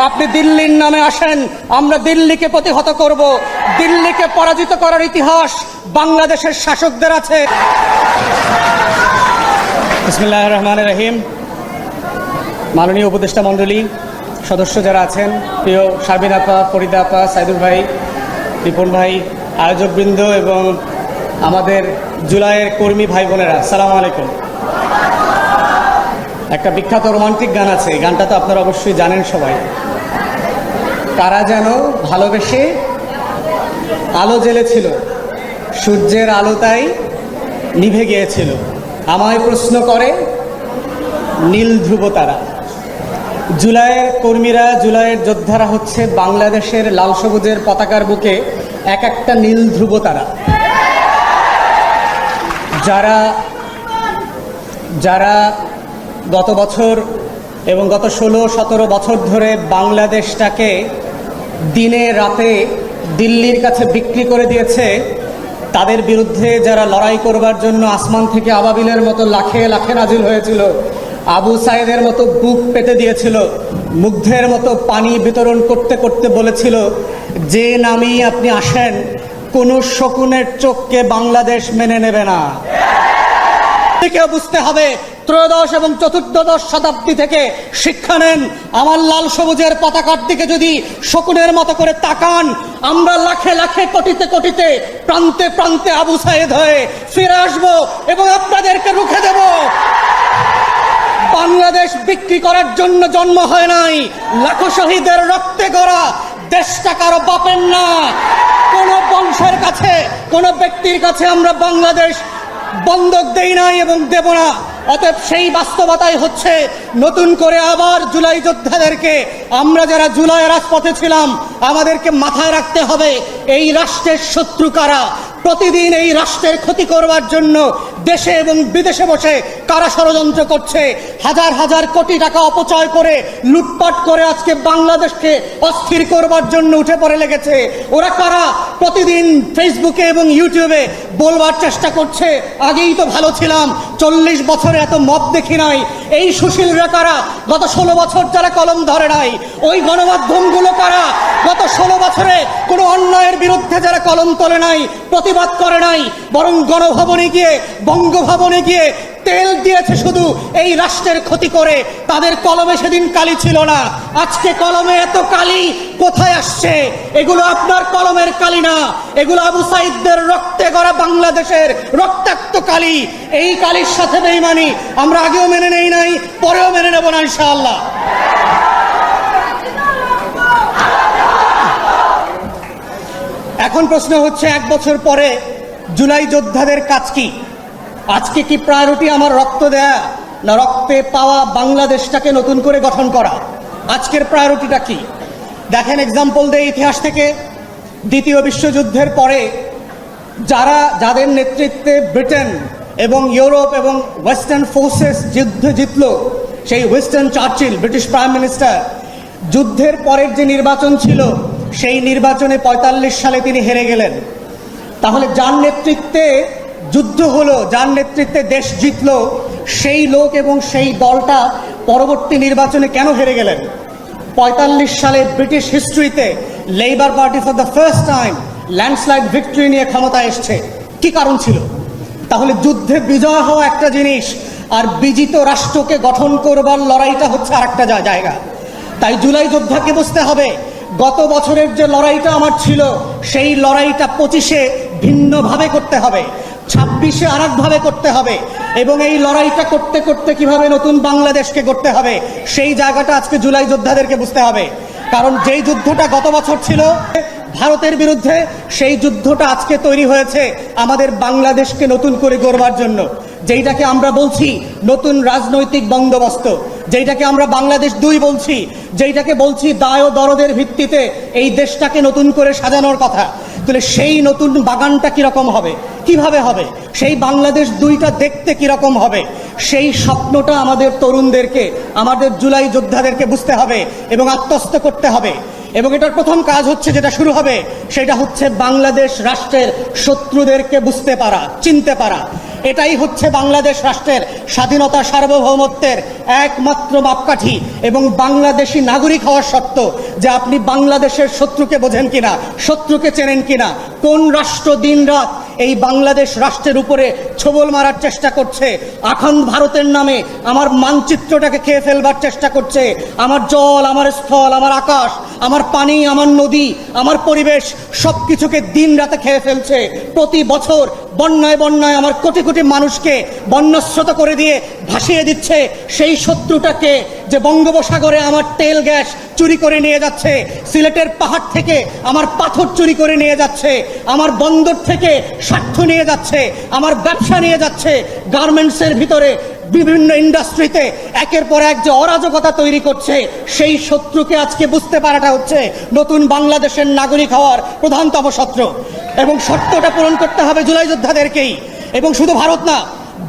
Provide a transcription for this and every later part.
আপনি দিল্লির নামে আসেন, আমরা দিল্লিকে প্রতিহত করব। দিল্লিকে পরাজিত করার ইতিহাস বাংলাদেশের শাসকদের আছে। বিসমিল্লাহির রহমানির রহিম। মাননীয় উপদেষ্টা মণ্ডলী, সদস্য যারা আছেন, প্রিয় শারমিন আপা, ফরিদা আপা, সাইদুল ভাই, রিপন ভাই, আয়োজকবৃন্দ এবং আমাদের জুলাইয়ের কর্মী ভাই বোনেরা, আসসালামু আলাইকুম। একটা বিখ্যাত রোমান্টিক গান আছে, গানটা তো আপনারা অবশ্যই জানেন সবাই। কারা যেন ভালোবেসে আলো জ্বেলেছিল, সূর্যের আলো তাই নিভে গিয়েছিল, আমায় প্রশ্ন করে নীল ধ্রুব তারা। জুলাইয়ের কর্মীরা, জুলাইয়ের যোদ্ধারা হচ্ছে বাংলাদেশের লাল সবুজের পতাকার বুকে এক একটা নীল ধ্রুব তারা, যারা গত বছর এবং গত 16-17 বছর ধরে বাংলাদেশটাকে দিনে রাতে দিল্লির কাছে বিক্রি করে দিয়েছে। তাদের বিরুদ্ধে যারা লড়াই করবার জন্য আসমান থেকে আবাবিলের মতো লাখে লাখে নাজিল হয়েছিল, আবু সাইদের মতো বুক পেতে দিয়েছিল, মুগ্ধের মতো পানি বিতরণ করতে করতে বলেছিল, যে নামেই আপনি আসেন কোনো শকুনের চোখকে বাংলাদেশ মেনে নেবে না। বুঝতে হবে, ত্রয়োদশ এবং চতুর্দশ শতাব্দী থেকে শিক্ষা নেন। আমার লাল সবুজের পতাকার দিকে যদি শকুনের মতো করে তাকান, আমরা লাখে লাখে কোটিতে কোটিতে প্রান্তে প্রান্তে আবু সাইদ হয়ে ফিরে আসবো এবং আপনাদেরকে রুখে দেব। বাংলাদেশ বিক্রি করার জন্য জন্ম হয় নাই, লাখো শহীদের রক্তে গড়া দেশটা কারো বাপের না। কোন বংশের কাছে, কোন ব্যক্তির কাছে আমরা বাংলাদেশ বন্ধক দেই নাই এবং দেব না। অতএব সেই বাস্তবতাই হচ্ছে নতুন করে আবার জুলাই যোদ্ধাদেরকে, আমরা যারা জুলাই রাজপথে ছিলাম, আমাদেরকে মাথায় রাখতে হবে এই রাষ্ট্রের শত্রু কারা। প্রতিদিন এই রাষ্ট্রের ক্ষতি করবার জন্য দেশে এবং বিদেশে বসে কারা ষড়যন্ত্র করছে, হাজার হাজার কোটি টাকা অপচয় করে লুটপাট করে আজকে বাংলাদেশকে অস্থির করবার জন্য উঠে পড়ে লেগেছে। ওরা কারা? প্রতিদিন ফেসবুকে এবং ইউটিউবে বলবার চেষ্টা করছে, আগেই তো ভালো ছিলাম, 40 বছরে এত মব দেখি নাই। এই সুশীলরা কারা? গত 16 বছর যারা কলম ধরে নাই। ওই গণমাধ্যমগুলো কারা? গত 16 বছরে কোনো অন্যায়ের বিরুদ্ধে যারা কলম তোলে নাই, প্রতিবাদ করে নাই, বরং গণভবনে গিয়ে, বঙ্গভবনে গিয়ে তেল দিয়েছে শুধু এই রাষ্ট্রের ক্ষতি করে। তাদের কলমে সেদিন কালি ছিল না, আজকে কলমে এত কালি কোথায় আসছে? এগুলো আপনার কলমের কালি না, এগুলো আবু সাইদদের রক্তে গড়া বাংলাদেশের রক্তাক্ত কালি। এই কালির সাথে বেঈমানি আমরা আগেও মেনে নেই নাই, পরেও মেনে নেব না ইনশাআল্লাহ। এখন প্রশ্ন হচ্ছে, 1 বছর পরে জুলাই যোদ্ধাদের কাজ কি? আজকে কি প্রায়োরিটি আমার রক্ত দেয়া, না রক্তে পাওয়া বাংলাদেশটাকে নতুন করে গঠন করা? আজকের প্রায়োরিটিটা কি? দেখেন, এক্সাম্পল দেয় ইতিহাস থেকে। দ্বিতীয় বিশ্বযুদ্ধের পরে যাদের নেতৃত্বে ব্রিটেন এবং ইউরোপ এবং ওয়েস্টার্ন ফোর্সেস যুদ্ধে জিতল, সেই Winston Churchill, British prime minister, যুদ্ধের পরের যে নির্বাচন ছিল, সেই নির্বাচনে 45 সালে তিনি হেরে গেলেন। তাহলে যার নেতৃত্বে যুদ্ধ হলো, যার নেতৃত্বে দেশ জিতল, সেই লোক এবং সেই দলটা পরবর্তী নির্বাচনে কেন হেরে গেলেন? 45 সালে ব্রিটিশ হিস্ট্রিতে Labour Party for the first time landslide victory নিয়ে ক্ষমতায় এসছে। কি কারণ ছিল? তাহলে যুদ্ধে বিজয় হওয়া একটা জিনিস, আর বিজিত রাষ্ট্রকে গঠন করবার লড়াইটা হচ্ছে আর একটা জায়গা। তাই জুলাই যোদ্ধাকে বুঝতে হবে, গত বছরের যে লড়াইটা আমার ছিল, সেই লড়াইটা 25-এ ভিন্নভাবে করতে হবে, 26-এ আর একভাবে করতে হবে, এবং এই লড়াইটা করতে করতে কিভাবে নতুন বাংলাদেশকে গড়তে হবে, সেই জায়গাটা আজকে জুলাই যোদ্ধাদেরকে বুঝতে হবে। কারণ যেই যুদ্ধটা গত বছর ছিল ভারতের বিরুদ্ধে, সেই যুদ্ধটা আজকে তৈরি হয়েছে আমাদের বাংলাদেশকে নতুন করে গড়বার জন্য, যেইটাকে আমরা বলছি নতুন রাজনৈতিক বন্দোবস্ত, যেইটাকে আমরা বাংলাদেশ 2 বলছি, যেইটাকে বলছি দায় ও দরদের ভিত্তিতে এই দেশটাকে নতুন করে সাজানোর কথা। তাহলে সেই নতুন বাগানটা কিরকম হবে, কিভাবে হবে, সেই বাংলাদেশ 2টা দেখতে কিরকম হবে, সেই স্বপ্নটা আমাদের তরুণদেরকে, আমাদের জুলাই যোদ্ধাদেরকে বুঝতে হবে এবং আত্মস্থ করতে হবে। এবং এটার প্রথম কাজ হচ্ছে, যেটা শুরু হবে, সেটা হচ্ছে বাংলাদেশ রাষ্ট্রের শত্রুদেরকে বুঝতে পারা, চিনতে পারা। এটাই হচ্ছে বাংলাদেশ রাষ্ট্রের স্বাধীনতা সার্বভৌমত্বের একমাত্র মাপকাঠি এবং বাংলাদেশি নাগরিক হওয়ার শর্ত যে আপনি বাংলাদেশের শত্রুকে বোঝেন কিনা, শত্রুকে চেনেন কিনা। কোন রাষ্ট্র দিনরাত এই বাংলাদেশ রাষ্ট্রের উপরে ছোবল মারার চেষ্টা করছে, আখন্দ ভারতের নামে আমার মানচিত্রটাকে খেয়ে ফেলবার চেষ্টা করছে, আমার জল, আমার স্থল, আমার আকাশ, আমার পানি, আমার নদী, আমার পরিবেশ সব কিছুকে দিন রাতে খেয়ে ফেলছে। প্রতি বছর বন্যায় বন্যায় আমার কোটি কোটি মানুষকে বন্যস্রোত করে দিয়ে ভাসিয়ে দিচ্ছে। সেই শত্রুটাকে যে বঙ্গোপসাগরে আমার তেল গ্যাস চুরি করে নিয়ে যাচ্ছে, সিলেটের পাহাড় থেকে আমার পাথর চুরি করে নিয়ে যাচ্ছে, আমার বন্দর থেকে স্বার্থ নিয়ে যাচ্ছে, আমার ব্যবসা নিয়ে যাচ্ছে, গার্মেন্টসের ভিতরে বিভিন্ন ইন্ডাস্ট্রিতে একের পর এক যে অরাজকতা তৈরি করছে, সেই শত্রুকে আজকে বুঝতে পারাটা হচ্ছে নতুন বাংলাদেশের নাগরিক হওয়ার প্রধানতম শর্ত। এবং শর্তটা পূরণ করতে হবে জুলাই যোদ্ধাদেরকেই। এবং শুধু ভারত না,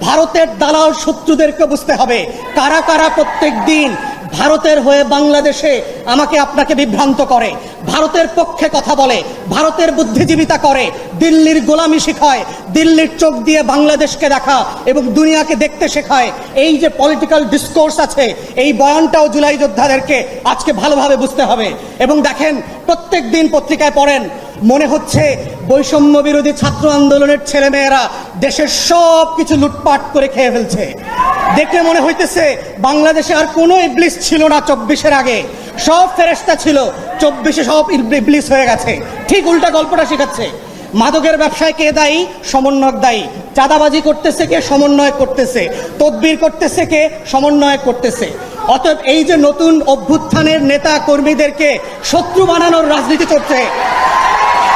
ভারতের দালাল শত্রুদেরকে বুঝতে হবে কারা কারা প্রত্যেক দিন ভারতের হয়ে বাংলাদেশে আমাকে আপনাকে বিভ্রান্ত করে, ভারতের পক্ষে কথা বলে, ভারতের বুদ্ধিজীবিতা করে, দিল্লির গোলামি শেখায়, দিল্লির চোখ দিয়ে বাংলাদেশকে দেখা এবং দুনিয়াকে দেখতে শেখায়। এই যে পলিটিক্যাল ডিসকোর্স আছে, এই বয়ানটাও জুলাই যোদ্ধাদেরকে আজকে ভালোভাবে বুঝতে হবে। এবং দেখেন, প্রত্যেক দিন পত্রিকায় পড়েন, মনে হচ্ছে বৈষম্য বিরোধী ছাত্র আন্দোলনের ছেলেমেয়েরা দেশের সব কিছু লুটপাট করে খেয়ে ফেলছে। দেখে মনে হইতেছে বাংলাদেশে আর কোনো ইবলিস ছিল না 24-এর আগে, সব ফেরেশতা ছিল, 24-এ সব ইবলিস হয়ে গেছে। ঠিক উল্টা গল্পটা শেখাচ্ছে। মাদকের ব্যবসায় কে দায়ী? সমন্বয়ক দায়ী। চাঁদাবাজি করতেছে কে? সমন্বয়ক করতেছে। তদবির করতেছে কে? সমন্বয়ক করতেছে। অতএব এই যে নতুন অভ্যুত্থানের নেতা কর্মীদেরকে শত্রু বানানোর রাজনীতি চলছে,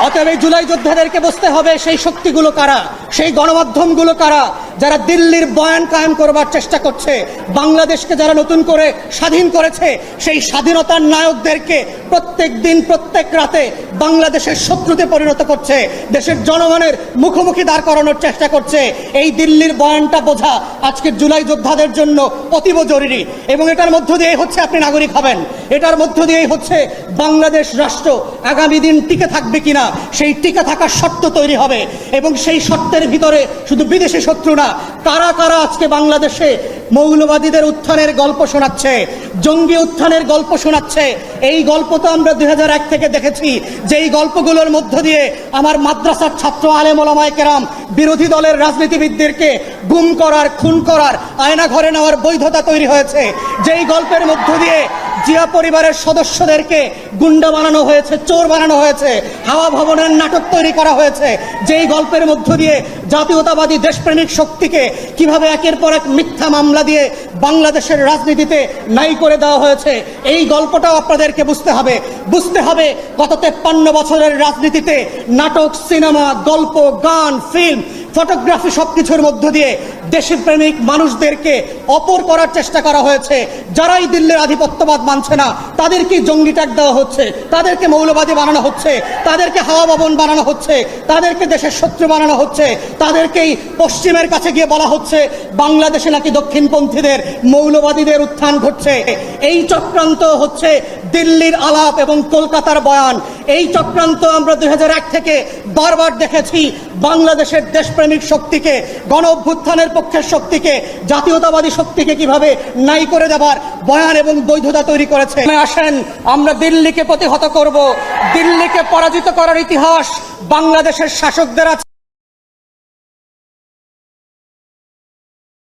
অতএব এই জুলাই যোদ্ধাদেরকে বুঝতে হবে সেই শক্তিগুলো কারা, সেই গণমাধ্যমগুলো কারা, যারা দিল্লির বয়ান কায়েম করবার চেষ্টা করছে, বাংলাদেশকে যারা নতুন করে স্বাধীন করেছে, সেই স্বাধীনতার নায়কদেরকে প্রত্যেক দিন প্রত্যেক রাতে বাংলাদেশের শত্রুতে পরিণত করছে, দেশের জনগণের মুখোমুখি দাঁড় করানোর চেষ্টা করছে। এই দিল্লির বয়ানটা বোঝা আজকের জুলাই যোদ্ধাদের জন্য অতীব জরুরি। এবং এটার মধ্য দিয়ে হচ্ছে আপনি নাগরিক হবেন, এটার মধ্য দিয়েই হচ্ছে বাংলাদেশ রাষ্ট্র আগামী দিন টিকে থাকবে কিনা সেই টিকে থাকার শর্ত তৈরি হবে। এবং সেই শর্তের ভিতরে শুধু বিদেশি শত্রু না, কারা কারা আজকে বাংলাদেশে মৌলবাদীদের উত্থানের গল্প শোনাচ্ছে, জঙ্গি উত্থানের গল্প শোনাচ্ছে। এই গল্প তো আমরা 2001 থেকে দেখেছি, যেই গল্পগুলোর মধ্য দিয়ে আমার মাদ্রাসার ছাত্র আলেম ওলামায়ে কেরাম বিরোধী দলের রাজনীতিবিদদেরকে গুম করার, খুন করার, আয়না ঘরে নেওয়ার বৈধতা তৈরি হয়েছে। যেই গল্পের মধ্য দিয়ে জিয়া পরিবারের সদস্যদেরকে গুন্ডা বানানো হয়েছে, চোর বানানো হয়েছে, হাওয়া ভবনের নাটক তৈরি করা হয়েছে। যেই গল্পের মধ্য দিয়ে জাতীয়তাবাদী দেশপ্রেমিক শক্তিকে কিভাবে একের পর এক মিথ্যা মামলা দিয়ে বাংলাদেশের রাজনীতিতে নাই করে দেওয়া হয়েছে, এই গল্পটাও আপনাদেরকে বুঝতে হবে। বুঝতে হবে গত 53 বছরের রাজনীতিতে নাটক, সিনেমা, গল্প, গান, ফিল্ম, ফটোগ্রাফি সবকিছুর মধ্য দিয়ে দেশের প্রেমিক মানুষদেরকে অপর করার চেষ্টা করা হয়েছে। যারাই দিল্লির আধিপত্যবাদ মানছে না তাদেরকেই জঙ্গি ট্যাগ দেওয়া হচ্ছে, তাদেরকে মৌলবাদী বানানো হচ্ছে, তাদেরকে হাওয়া ভবন বানানো হচ্ছে, তাদেরকে দেশের শত্রু বানানো হচ্ছে, তাদেরকেই পশ্চিমের কাছে গিয়ে বলা হচ্ছে বাংলাদেশে নাকি দক্ষিণপন্থীদের, মৌলবাদীদের উত্থান ঘটছে। এই চক্রান্ত হচ্ছে দিল্লির আলাপ এবং কলকাতার বয়ান। এই চক্রান্ত আমরা 2001 থেকে বারবার দেখেছি। বাংলাদেশের দেশপ্রেমিক শক্তিকে, গণ অভ্যুত্থানের পক্ষের শক্তিকে, জাতীয়তাবাদী শক্তিকে কিভাবে নাই করে দেবার বয়ান এবং বৈধতা তৈরি করেছে। আসেন, আমরা দিল্লিকে প্রতিহত করব। দিল্লিকে পরাজিত করার ইতিহাস বাংলাদেশের শাসকদের আছে।